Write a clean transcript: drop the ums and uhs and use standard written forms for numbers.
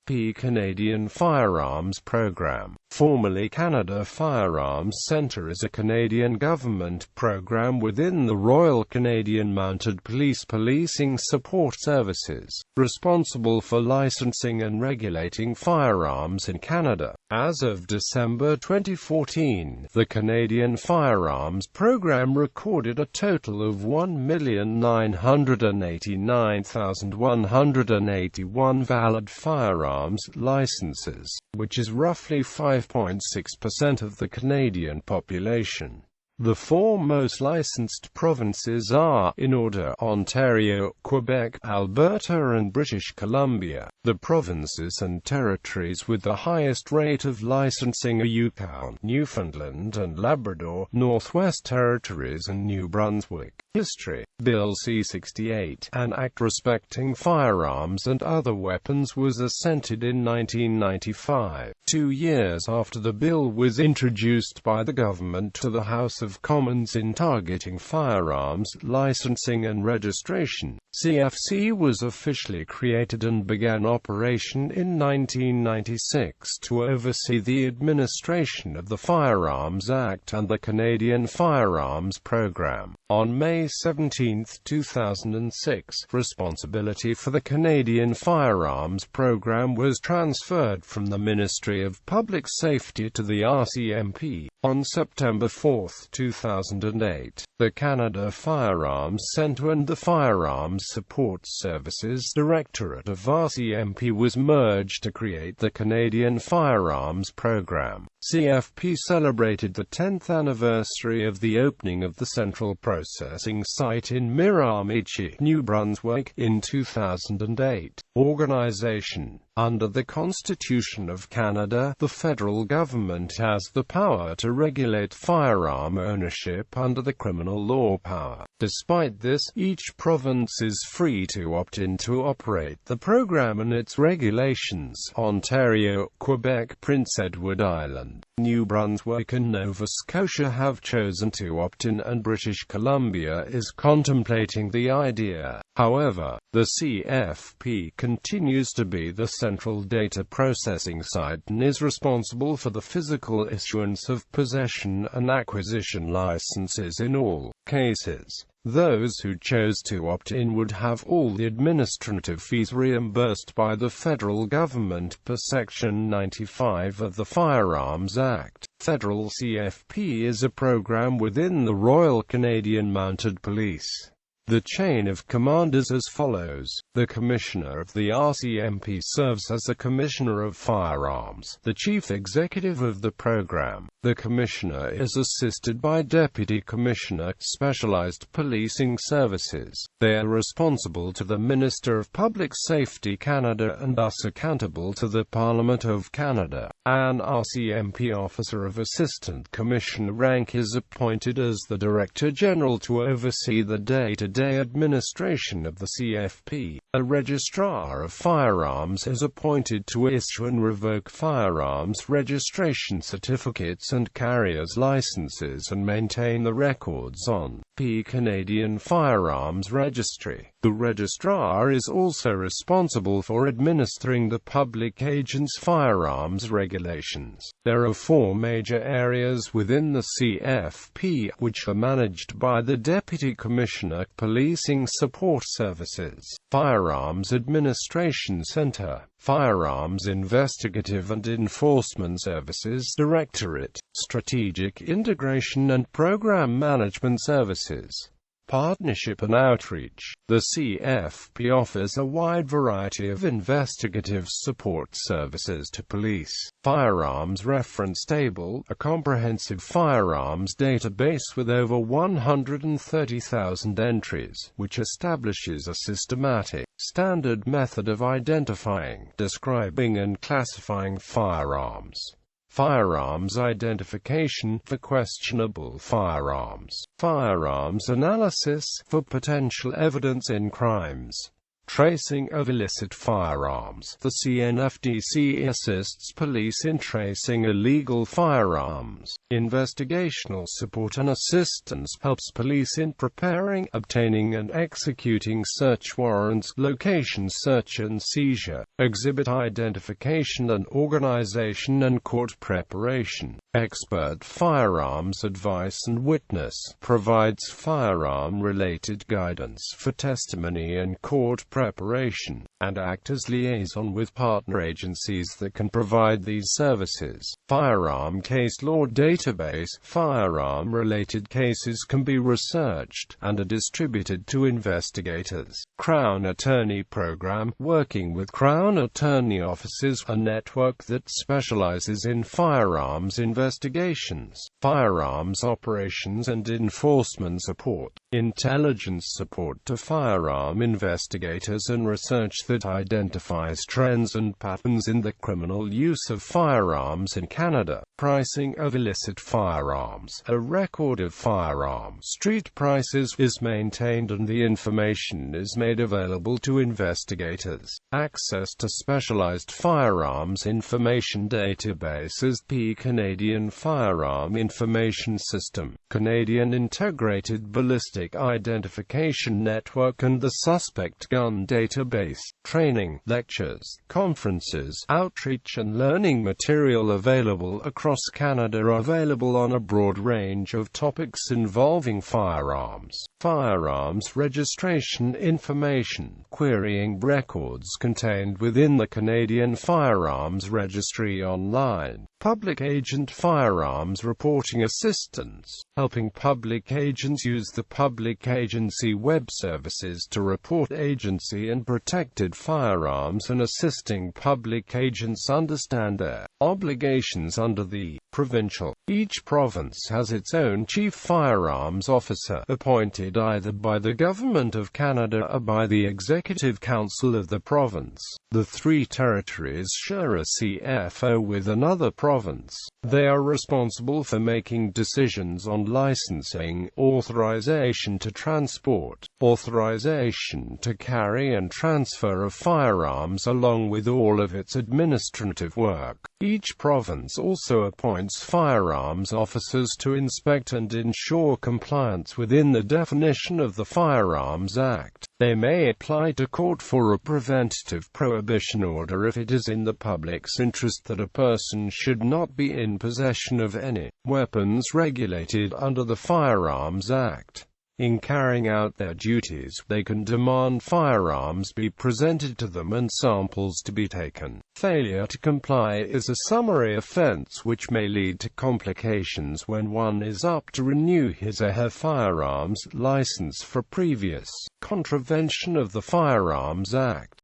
Canadian Firearms Program, formerly Canada Firearms Centre, is a Canadian government program within the Royal Canadian Mounted Police Policing Support Services, responsible for licensing and regulating firearms in Canada. As of December 2014, the Canadian Firearms Program recorded a total of 1,989,181 valid firearms licenses, which is roughly 5.6% of the Canadian population. The four most licensed provinces are, in order, Ontario, Quebec, Alberta and British Columbia. The provinces and territories with the highest rate of licensing are Yukon, Newfoundland and Labrador, Northwest Territories and New Brunswick. History. Bill C-68, an act respecting firearms and other weapons, was assented in 1995, 2 years after the bill was introduced by the government to the House of Commons in targeting firearms licensing and registration. CFC was officially created and began operation in 1996 to oversee the administration of the Firearms Act and the Canadian Firearms Program. On May 17, 2006, responsibility for the Canadian Firearms Program was transferred from the Ministry of Public Safety to the RCMP. On September 4, 2008, the Canada Firearms Centre and the Firearms Support Services Directorate of RCMP was merged to create the Canadian Firearms Program. CFP celebrated the 10th anniversary of the opening of the Central Processing Site in Miramichi, New Brunswick, in 2008. Organization. Under the Constitution of Canada, the federal government has the power to regulate firearm ownership under the criminal law power. Despite this, each province is free to opt in to operate the program and its regulations. Ontario, Quebec, Prince Edward Island, New Brunswick and Nova Scotia have chosen to opt in, and British Columbia is contemplating the idea. However, the CFP continues to be the central data processing site and is responsible for the physical issuance of possession and acquisition licenses in all cases. Those who chose to opt in would have all the administrative fees reimbursed by the federal government per Section 95 of the Firearms Act. Federal CFP is a program within the Royal Canadian Mounted Police. The chain of command is as follows. The Commissioner of the RCMP serves as the Commissioner of Firearms, the Chief Executive of the program. The Commissioner is assisted by Deputy Commissioner, Specialized Policing Services. They are responsible to the Minister of Public Safety Canada and thus accountable to the Parliament of Canada. An RCMP Officer of Assistant Commissioner rank is appointed as the Director General to oversee the day-to-day administration of the CFP. A Registrar of Firearms is appointed to issue and revoke firearms registration certificates and carriers' licenses and maintain the records on the Canadian Firearms Registry. The Registrar is also responsible for administering the public agent's firearms regulations. There are 4 major areas within the CFP, which are managed by the Deputy Commissioner, Policing Support Services, Firearms Administration Centre, Firearms Investigative and Enforcement Services Directorate, Strategic Integration and Program Management Services. Partnership and outreach. The CFP offers a wide variety of investigative support services to police. Firearms Reference Table, a comprehensive firearms database with over 130,000 entries, which establishes a systematic, standard method of identifying, describing and classifying firearms. Firearms identification for questionable firearms. Firearms analysis for potential evidence in crimes. Tracing of illicit firearms. The CNFDC assists police in tracing illegal firearms. Investigational support and assistance helps police in preparing, obtaining and executing search warrants, location search and seizure, exhibit identification and organization and court preparation. Expert firearms advice and witness. Provides firearm-related guidance for testimony and court preparation, and act as liaison with partner agencies that can provide these services. Firearm case law database. Firearm-related cases can be researched and are distributed to investigators. Crown Attorney Program. Working with Crown Attorney offices, a network that specializes in firearms investigations, firearms operations and enforcement support. Intelligence support to firearm investigators and research that identifies trends and patterns in the criminal use of firearms in Canada. Pricing of illicit firearms. A record of firearm street prices is maintained and the information is made available to investigators. Access to specialized firearms information databases. Canadian Firearm Information System, Canadian Integrated Ballistic Identification Network and the Suspect Gun Database. Training, lectures, conferences, outreach and learning material available across Canada are available on a broad range of topics involving firearms. Firearms registration information. Querying records contained within the Canadian Firearms Registry online. Public agent firearms reporting assistance, helping public agents use the public agency web services to report agency and protected firearms and assisting public agents understand their obligations under the provincial. Each province has its own chief firearms officer, appointed either by the Government of Canada or by the Executive Council of the province. The three territories share a CFO with another province. They are responsible for making decisions on licensing, authorization to transport, authorization to carry and transfer of firearms along with all of its administrative work. Each province also appoints firearms officers to inspect and ensure compliance within the definition of the Firearms Act. They may apply to court for a preventative prohibition order if it is in the public's interest that a person should not be in possession of any weapons regulated under the Firearms Act. In carrying out their duties, they can demand firearms be presented to them and samples to be taken. Failure to comply is a summary offense which may lead to complications when one is up to renew his or her firearms license for previous contravention of the Firearms Act.